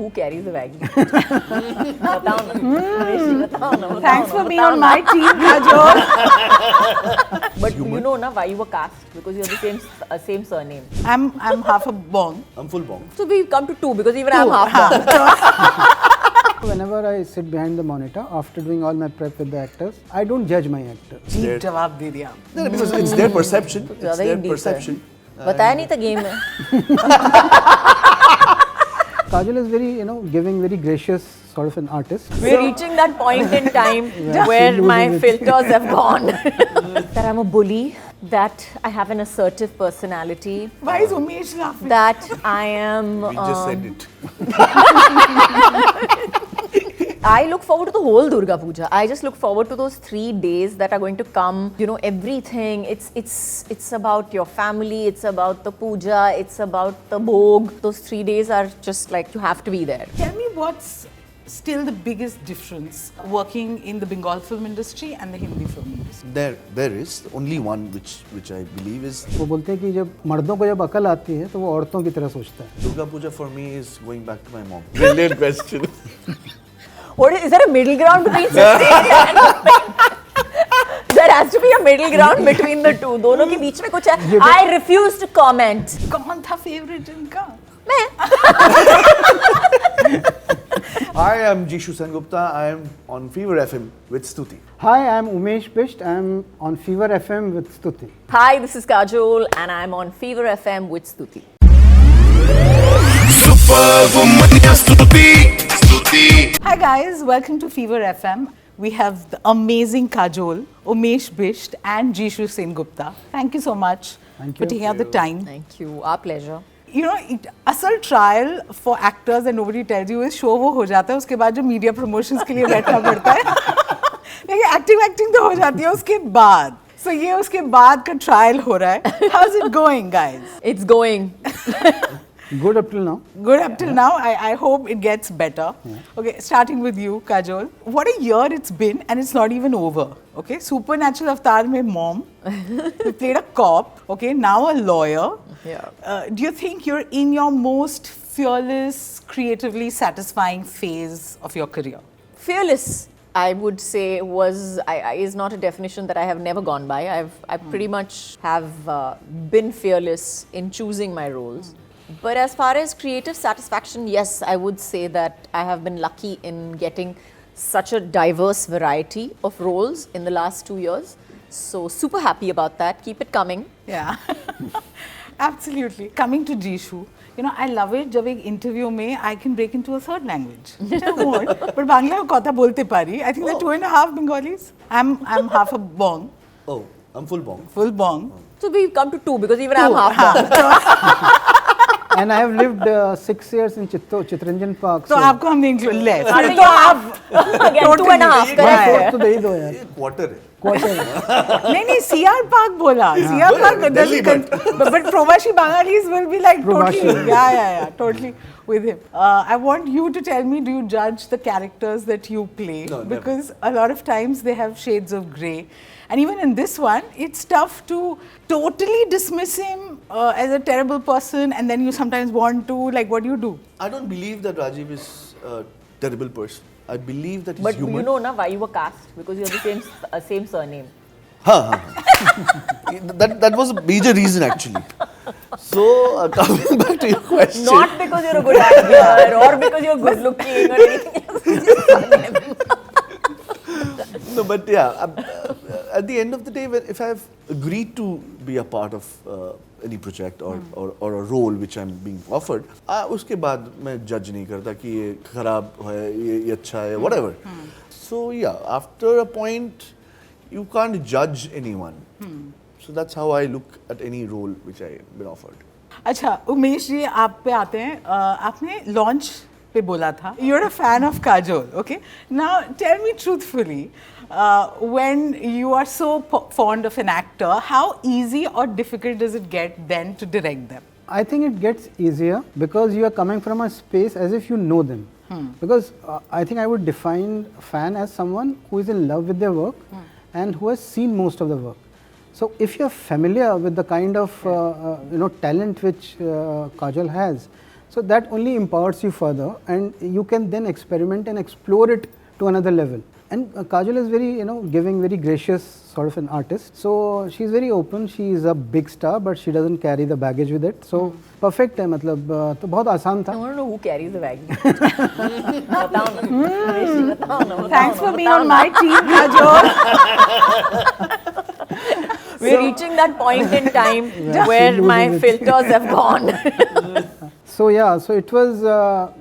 who carries the baggy? बताओ ना, उमेश जी, बताओ ना, Thanks for being on my team, Kajol. But you know na why you were cast? Because you have the same surname. I'm half a bong. I'm full bong. So we've come to two because even I'm half bong. Whenever I sit behind the monitor after doing all my prep with the actors, I don't judge my actor. Jeep जवाब दे दिया. No, because it's their perception. It's ज़्यादा ही their deep है. perception. बताया नहीं था game में. Kajol is very, giving, very gracious sort of an artist. We're reaching that point in time where my filters have gone. That I'm a bully, that I have an assertive personality, Why is Umesh laughing? that I am... We just said it. I look forward to the whole Durga Puja. I just look forward to those 3 days that are going to come. You know, everything. It's about your family. It's about the puja. It's about the bhog. Those 3 days are just like you have to be there. Tell me what's still the biggest difference working in the Bengal film industry and the Hindi film industry? There is only one which I believe is वो बोलते हैं कि जब मर्दों को जब अकल आती है तो वो औरतों की तरह सोचता है. Durga Puja for me is going back to my mom. Brilliant question. What is there a middle ground between 16 and There has to be a middle ground between the two. दोनों के बीच में कुछ है. I refuse to comment. कौन था favorite इनका? मैं. I am Jisshu Sen Gupta. I am on Fever FM with Stutee. Hi, I'm Umesh Bist. I'm on Fever FM with Stutee. Hi, this is Kajol and I'm on Fever FM with Stutee. Superwomaniya Show. Hi guys, welcome to Fever FM. We have the amazing Kajol, Umesh Bisht and Jisshu Sen Gupta. Thank you so much for taking out the time. Thank you. Our pleasure. You know, असल trial for actors and nobody tells you is show वो हो जाता है उसके बाद जो media promotions के लिए बैठना पड़ता है. लेकिन acting तो हो जाती है उसके बाद. So ये उसके बाद का trial हो रहा है. How's it going, guys? It's going. Good up till now. Good up till now. I hope it gets better. Yeah. Okay, starting with you, Kajol. What a year it's been, and it's not even over. Okay, Supernatural Avatar mein mom. You played a cop. Okay, now a lawyer. Yeah. Do you think you're in your most fearless, creatively satisfying phase of your career? Fearless, I would say, is not a definition that I have never gone by. I pretty much have been fearless in choosing my roles. But as far as creative satisfaction, yes, I would say that I have been lucky in getting such a diverse variety of roles in the last 2 years. So super happy about that. Keep it coming. Yeah, absolutely. Coming to Jisshu, you know, I love it. जब एक interview में I can break into a third language. But Bangla kotha bolte pari. I think they're 2.5 Bengalis. I'm half a bong. Oh, I'm full bong. Full bong. So we've come to two because even I'm half bong. And I have lived 6 years in Chittaranjan Park. So आपको हमने include less. Again, तो आप 2.5. Correct. तो दे ही दो यार. Quarter है. नहीं CR Park बोला. CR Park doesn't but Provashi Bangalis will be like totally yeah totally with him. I want you to tell me, do you judge the characters that you play? No, because a lot of times they have shades of grey. And even in this one, it's tough to totally dismiss him as a terrible person, and then you sometimes want to, like, what do you do? I don't believe that Rajiv is a terrible person. I believe that he's But human. you know na why you were cast? Because you have the same surname. That was a major reason actually. So coming back to your question. Not because you're a good actor or because you're good looking or anything else. It's just surname. No, but yeah, at the end of the day, if I've agreed to be a part of any project or a role which I'm being offered, उसके बाद मैं judge नहीं करता कि ये खराब है, ये अच्छा है, whatever. So yeah, after a point, you can't judge anyone. So that's how I look at any role which I've been offered. अच्छा, उमेश जी आप पे आते हैं. आपने launch पे बोला था. You're a fan of Kajol, okay? Now tell me truthfully, when you are so fond of an actor, how easy or difficult does it get then to direct them? I think it gets easier because you are coming from a space as if you know them. Because I think I would define a fan as someone who is in love with their work and who has seen most of the work. So if you're familiar with the kind of talent which Kajol has, So that only empowers you further, and you can then experiment and explore it to another level. And Kajol is very, giving, very gracious sort of an artist. So she's very open. She is a big star, but she doesn't carry the baggage with it. So perfect है, मतलब तो बहुत आसान था. I want to know who carries the bag. बताओ ना. बताओ ना. Thanks for being on my team, Kajol. We're reaching that point in time where my filters have gone. So yeah, so it was,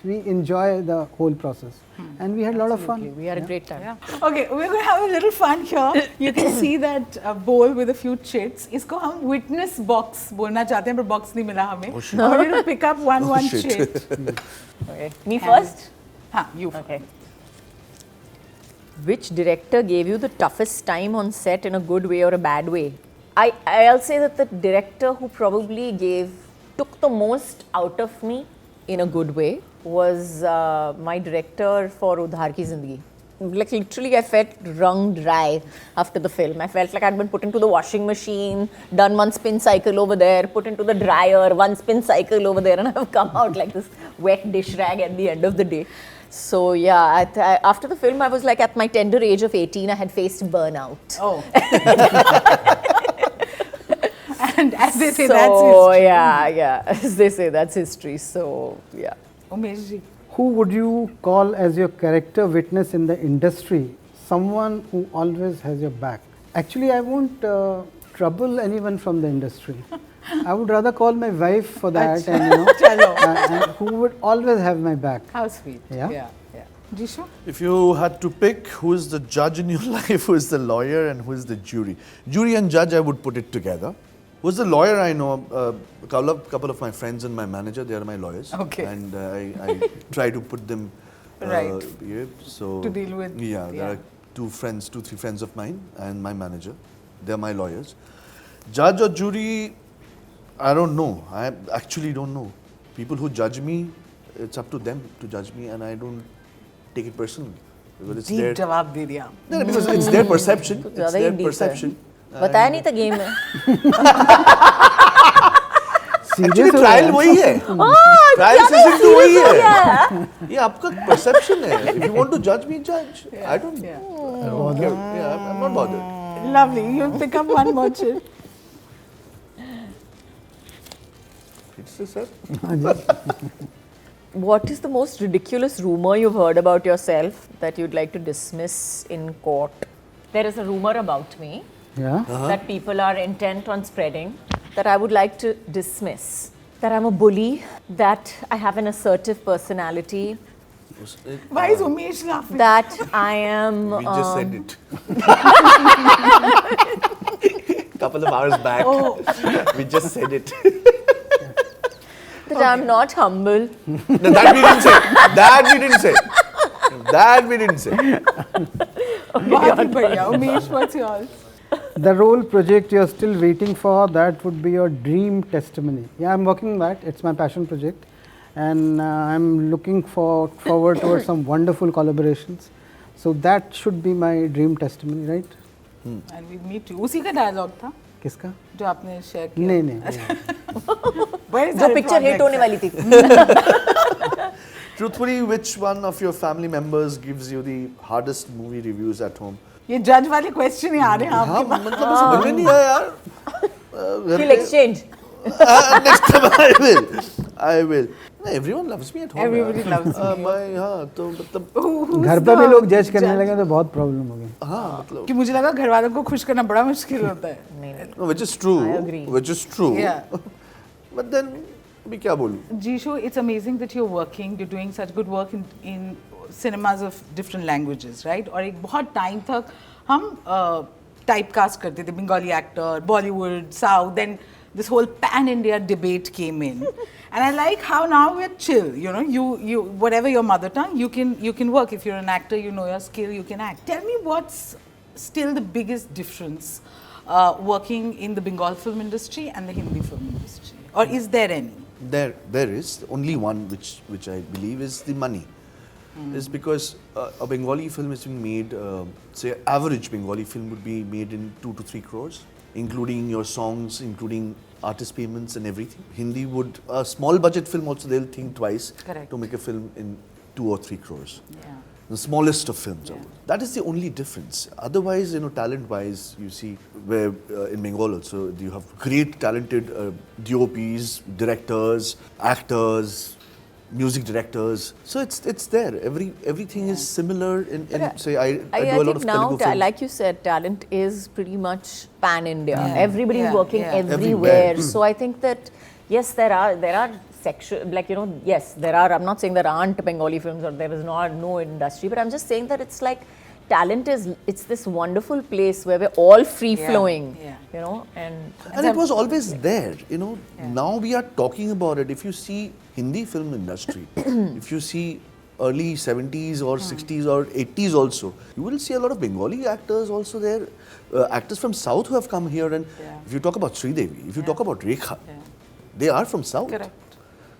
we enjoy the whole process. And we had a lot of fun. We had a great time. Yeah. Okay, we're going to have a little fun here. You can see that bowl with a few chits. इसको हम witness box बोलना चाहते हैं, पर box नहीं मिला हमें. We're going to pick up one chit. Okay. Me first? हाँ, you first. Okay. Which director gave you the toughest time on set in a good way or a bad way? I'll say that the director who probably took the most out of me in a good way was my director for Udhar Ki Zindagi. Like literally I felt wrung dry after the film. I felt like I'd been put into the washing machine, done one spin cycle over there, put into the dryer, one spin cycle over there, and I've come out like this wet dish rag at the end of the day. So yeah, after the film I was like, at my tender age of 18, I had faced burnout. Oh. And as they say, that's history. Yeah, as they say, that's history. So yeah. Umesh ji. Who would you call as your character witness in the industry? Someone who always has your back. Actually, I won't trouble anyone from the industry. I would rather call my wife for that, and and who would always have my back. How sweet. Yeah. Jisshu? If you had to pick who is the judge in your life, who is the lawyer, and who is the jury? Jury and judge, I would put it together. Who's the lawyer? I know a couple of my friends and my manager, they are my lawyers. Okay. And I try to put them right. Here, so To deal with. Yeah, there are 3 friends of mine and my manager. They are my lawyers. Judge or jury, I don't know. I actually don't know. People who judge me, it's up to them to judge me, and I don't take it personally. Because it's Deep जवाब दे दिया. No, because it's their perception. It's ज़्यादा ही their deep है. perception. बताया नहीं था game में. Actually, trial वही है. Trial season 2 वही है. ये आपका perception है. If you want to judge me, judge. I don't. Yeah, I'm not bothered. Lovely. You'll pick up one more chit. It's the sir. What is the most ridiculous rumor you've heard about yourself that you'd like to dismiss in court? There is a rumor about me Yeah. that people are intent on spreading that I would like to dismiss. That I'm a bully, that I have an assertive personality, Why is Umesh laughing? that I am. We just said it. Couple of hours back. We just said it. That I'm not humble. No, that we didn't say. That we didn't say. That we didn't say. बहुत ही बढ़िया. Umesh, what's yours? The role project you're still waiting for, that would be your dream testimony. Yeah, I'm working on that. It's my passion project. And I'm looking forward towards some wonderful collaborations. So that should be my dream testimony, right? And we meet you. उसी का dialogue था किसका? जो आपने share किया. नहीं. Bड़े जो सारे picture hit projects होने हैं. वाली थी. Truthfully, which one of your family members gives you the hardest movie reviews at home? ये judge वाले question ही आ रहे हैं हाँ, आपके पास. मतलब समझ में नहीं आया यार. We'll exchange. Next time I will. No, everyone loves me at home. Everybody यार. loves me. हाँ, तो मतलब Who's घर पे भी the लोग जज करने judge? लगे तो बहुत प्रॉब्लम हो गई. हाँ मतलब. कि मुझे लगा घर वालों को खुश करना बड़ा मुश्किल होता है. No, which is true. I agree. Which is true. Yeah. But then, अभी क्या बोलूँ? Jisshu, it's amazing that you're working, you're doing such good work in cinemas of different languages, right? और एक बहुत time तक हम typecast करते थे, Bengali actor, Bollywood, South, then this whole pan-India debate came in. And I like how now we're chill, you know, you whatever your mother tongue, you can work. If you're an actor, you know your skill, you can act. Tell me what's still the biggest difference working in the Bengal film industry and the Hindi film industry? Or is there any? There is only one which I believe is the money. Is because a Bengali film is being made, say average Bengali film would be made in 2 to 3 crores. including your songs, including artist payments and everything. Hindi would, a small budget film also, they'll think twice Correct. to make a film in 2 or 3 crores. Yeah. The smallest of films. Yeah. That is the only difference. Otherwise, talent-wise, you see where in Bengal also, you have great talented DOPs, directors, actors, music directors. So it's there. Everything is similar in say I do a lot think of now, Telugu films. like you said, talent is pretty much pan-India. Yeah. Everybody's Yeah. working Yeah. everywhere. Everywhere. So I think that, yes, there are sexual, yes, there are, I'm not saying there aren't Bengali films or there is no industry, but I'm just saying that it's like, talent it's this wonderful place where we're all free-flowing, Yeah. And it was always there, Now we are talking about it. If you see Hindi film industry, if you see early 70s or 60s or 80s also, you will see a lot of Bengali actors also there, actors from South who have come here. And if you talk about Sridevi, if you talk about Rekha, they are from South. Correct.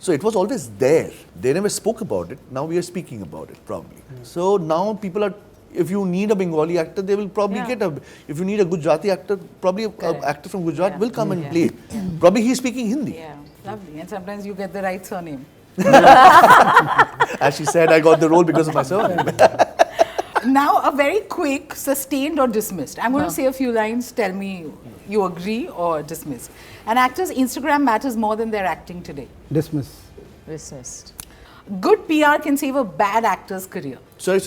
So it was always there. They never spoke about it. Now we are speaking about it, probably. So now people are, if you need a Bengali actor, they will probably get a, if you need a Gujarati actor, probably an actor from Gujarat will come and play. Probably he's speaking Hindi. Yeah, lovely. And sometimes you get the right surname. As she said, I got the role because of my surname. Now, a very quick, sustained or dismissed. I'm going to say a few lines. Tell me you agree or dismiss. An actor's Instagram matters more than their acting today. Dismiss. Dismissed. Good PR can save a bad actor's career. Sorry?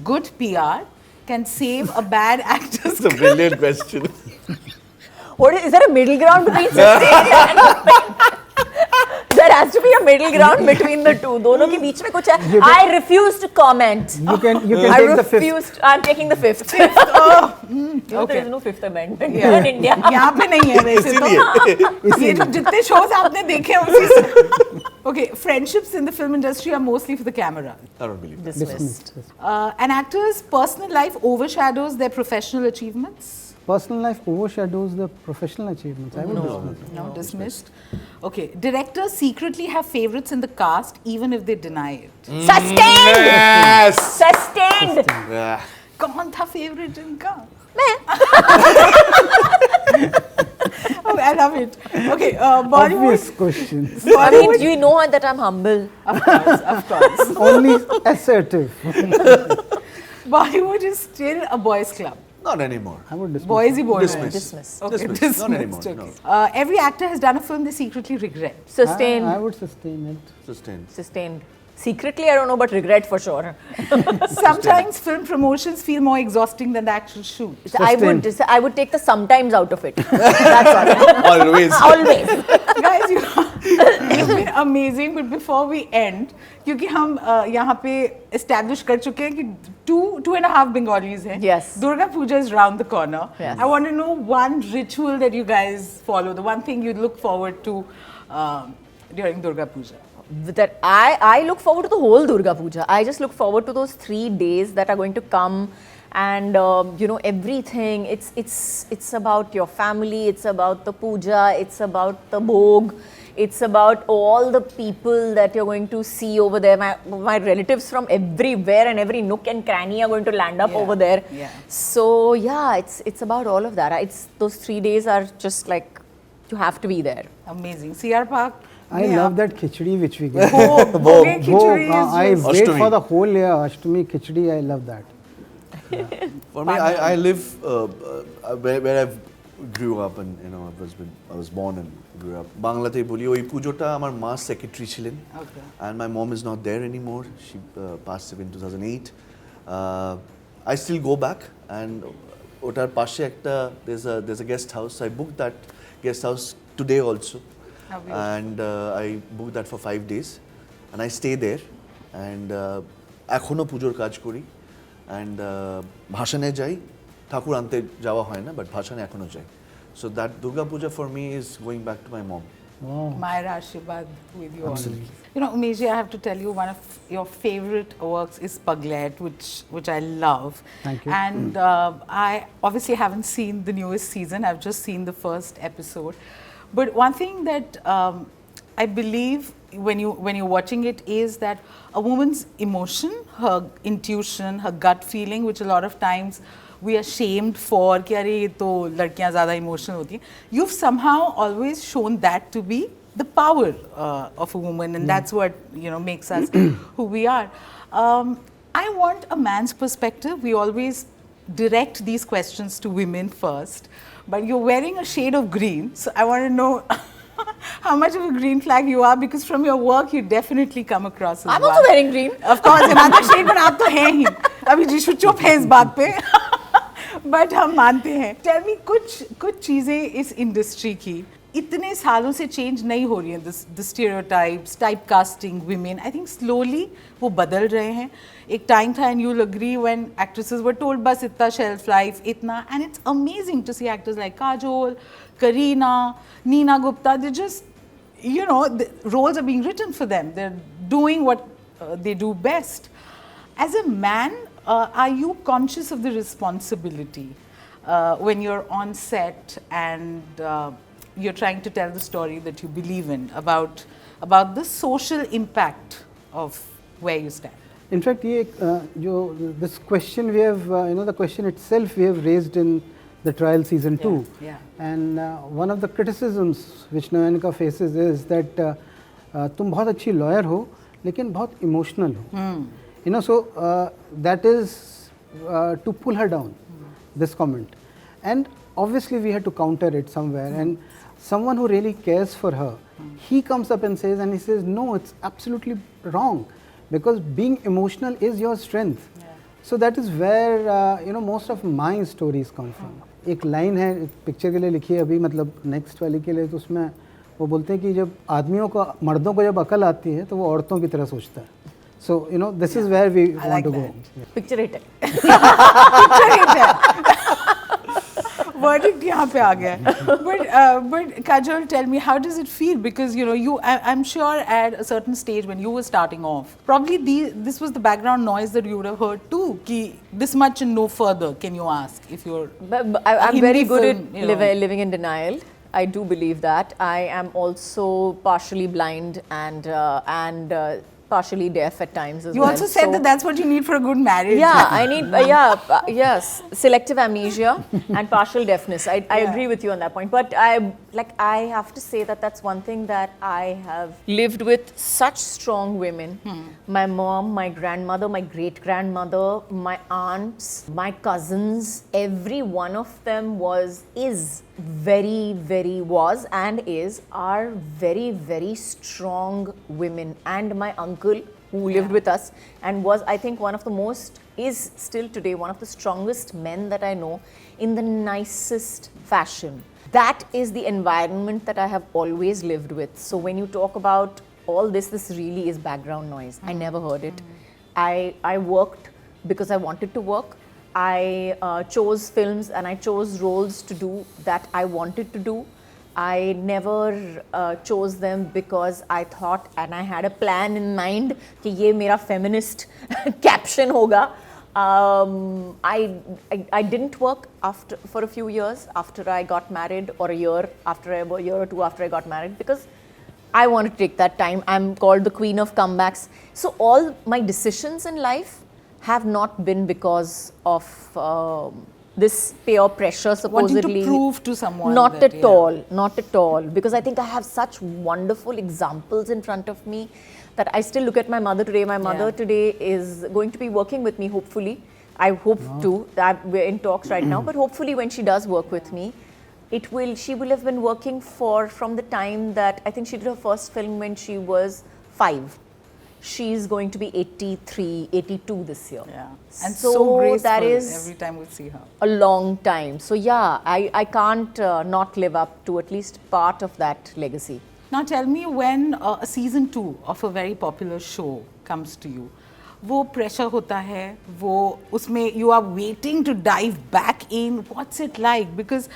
Good PR can save a bad actor's It's a brilliant question. Is there a middle ground between sustained and there has to be a middle ground between the two. दोनों के बीच में कुछ है. I refuse to comment. You can I take the fifth. refused. I'm taking the fifth. Okay. There is no Fifth Amendment in India. यहाँ पे नहीं है वैसे तो. ये जो जितने shows आपने देखे हैं उसी से. Okay, friendships in the film industry are mostly for the camera. I don't believe that. Dismissed. An actor's personal life overshadows their professional achievements. Personal life overshadows the professional achievements. I would dismiss. No, dismissed. Okay, directors secretly have favorites in the cast even if they deny it. Sustained. Yes! Sustained. Yeah. कौन था favorite इनका? मैं. Oh, I love it. Okay, Obvious Bollywood. questions. I mean, you know that I'm humble. Of course. Only assertive. Bollywood is still a boys' club. Not anymore. I would dismiss. Boys ही बोल रहे हैं. Dismissed. Okay, Dismissed. Not anymore, dismissed, no. okay. Every actor has done a film they secretly regret. Sustained. I would sustain it. Sustained. Sustained. Secretly, I don't know, but regret for sure. Sometimes film promotions feel more exhausting than the actual shoot. I would take the sometimes out of it. That's all. Always. Always. Guys, you've been amazing, but before we end, क्योंकि हम यहाँ पे establish कर चुके हैं कि 2.5 Bengalis हैं. Yes. Durga Puja is round the corner. Yes. I want to know one ritual that you guys follow, the one thing you look forward to during Durga Puja. That I look forward to the whole Durga Puja. I just look forward to those 3 days that are going to come, and everything. It's about your family. It's about the puja. It's about the bhog. It's about all the people that you're going to see over there. My relatives from everywhere and every nook and cranny are going to land up over there. Yeah. So yeah, it's about all of that. It's those 3 days are just like you have to be there. Amazing. CR Park. I love that khichdi which we get. Bhog khichdi is I just- wait Ashtami. for the whole year. Ashtami khichdi, I love that. For me, I live where I grew up, and I was born and grew up. Banglate boli oi pujota amar ma secretary chilen, and my mom is not there anymore. She passed away in 2008. I still go back, and otar pashe ekta there's a guest house. I booked that guest house today also, and I booked that for 5 days, and I stay there, and ekhono pujor kaj kori. And bhashane jai, Thakur ante jawa hoy na, but bhashane ekhono jai. So that Durga Puja for me is going back to my mom. Myra Ashibad with you Absolutely. all. Umesh, I have to tell you, one of your favorite works is Paglet, which I love. Thank you. And I obviously haven't seen the newest season. I've just seen the first episode. But one thing that I believe when you're watching it is that a woman's emotion, her intuition, her gut feeling, which a lot of times we are shamed for कि अरे ये तो लड़कियां ज़्यादा emotional होती हैं. You've somehow always shown that to be the power of a woman, and that's what makes us who we are. I want a man's perspective. We always direct these questions to women first, but you're wearing a shade of green, so I want to know how much of a green flag you are, because from your work you definitely come across as I'm one. also wearing green. Of course, another shade, but आप तो हैं ही. अभी जिशु चुप है इस बात पे. But हम मानते हैं. Tell me कुछ चीजें इस इंडस्ट्री की इतने सालों से चेंज नहीं हो रही हैं. The stereotypes, typecasting women, I think slowly वो बदल रहे हैं. एक टाइम था, and you'll agree, when actresses were told बस इतना shelf life इतना, and it's amazing to see actors like Kajol, Kareena, Neena Gupta. They just, the roles are being written for them. They're doing what they do best. As a man, are you conscious of the responsibility when you're on set and you're trying to tell the story that you believe in about the social impact of where you stand? In fact, this question we have, the question itself we have raised in the trial season 2. Yeah. And one of the criticisms which Nayanika faces is that तुम बहुत अच्छी lawyer हो, लेकिन बहुत emotional हो. So that is to pull her down, this comment. And obviously we had to counter it somewhere. And someone who really cares for her, he comes up and says, no, it's absolutely wrong, because being emotional is your strength. So that is where most of my stories come from. एक line है picture के लिए लिखी है अभी, मतलब next वाली के लिए, तो उसमें वो बोलते हैं कि जब आदमियों को, मर्दों को जब अकल आती है तो वो औरतों की तरह सोचता है. So this is where we want to go. Picture it. Picture it है. Verdict यहाँ पे आ गया है. But Kajol, tell me, how does it feel? Because I'm sure at a certain stage when you were starting off, probably this was the background noise that you would have heard too. Ki this much and no further. Can you ask if you're? I'm very good film, at living in denial. I do believe that. I am also partially blind and partially deaf at times as You well. also said that that's what you need for a good marriage. Yeah, I need, yes, selective amnesia and partial deafness. I agree with you on that point. But I have to say that that's one thing that I have lived with such strong women. My mom, my grandmother, my great-grandmother, my aunts, my cousins, every one of them are very, very strong women. And my uncle, who lived with us and was, I think, is still today one of the strongest men that I know, in the nicest fashion. That is the environment that I have always lived with. So when you talk about all this really is background noise. I never heard it. I worked because I wanted to work. I chose films and I chose roles to do that I wanted to do. I never chose them because I thought and I had a plan in mind कि ये मेरा feminist caption होगा. I didn't work for a few years after I got married, or a year or two after I got married, because I wanted to take that time. I'm called the queen of comebacks. So all my decisions in life have not been because of this peer pressure, supposedly. Wanting to prove to someone. Not at all. Because I think I have such wonderful examples in front of me that I still look at my mother today. My mother today is going to be working with me, hopefully. I hope to. We're in talks right now, but hopefully when she does work with me, she will have been working from the time that I think she did her first film when she was 5. She's going to be 83, 82 this year. Yeah. And so graceful that is every time we see her. A long time. So yeah, I can't not live up to at least part of that legacy. Now tell me, when a season 2 of a very popular show comes to you, वो pressure होता है, वो उसमें you are waiting to dive back in. What's it like? Because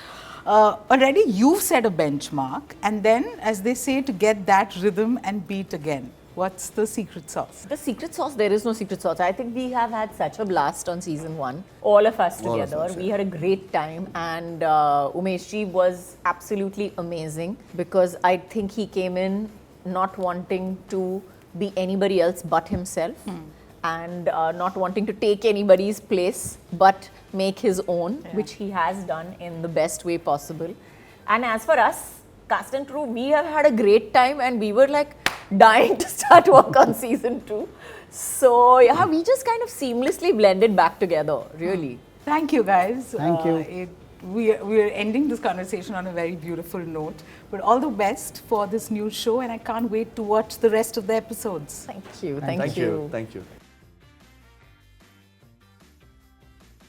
already you've set a benchmark, and then, as they say, to get that rhythm and beat again. What's the secret sauce? The secret sauce, there is no secret sauce. I think we have had such a blast on season 1. All of us together. We had a great time, and Umesh ji was absolutely amazing, because I think he came in not wanting to be anybody else but himself. and not wanting to take anybody's place but make his own, which he has done in the best way possible. And as for us, cast and crew, we have had a great time and we were like dying to start work on season 2. So yeah, we just kind of seamlessly blended back together, really. Thank you, guys. Thank you. We are ending this conversation on a very beautiful note. But all the best for this new show, and I can't wait to watch the rest of the episodes. Thank you. Thank you. Thank you.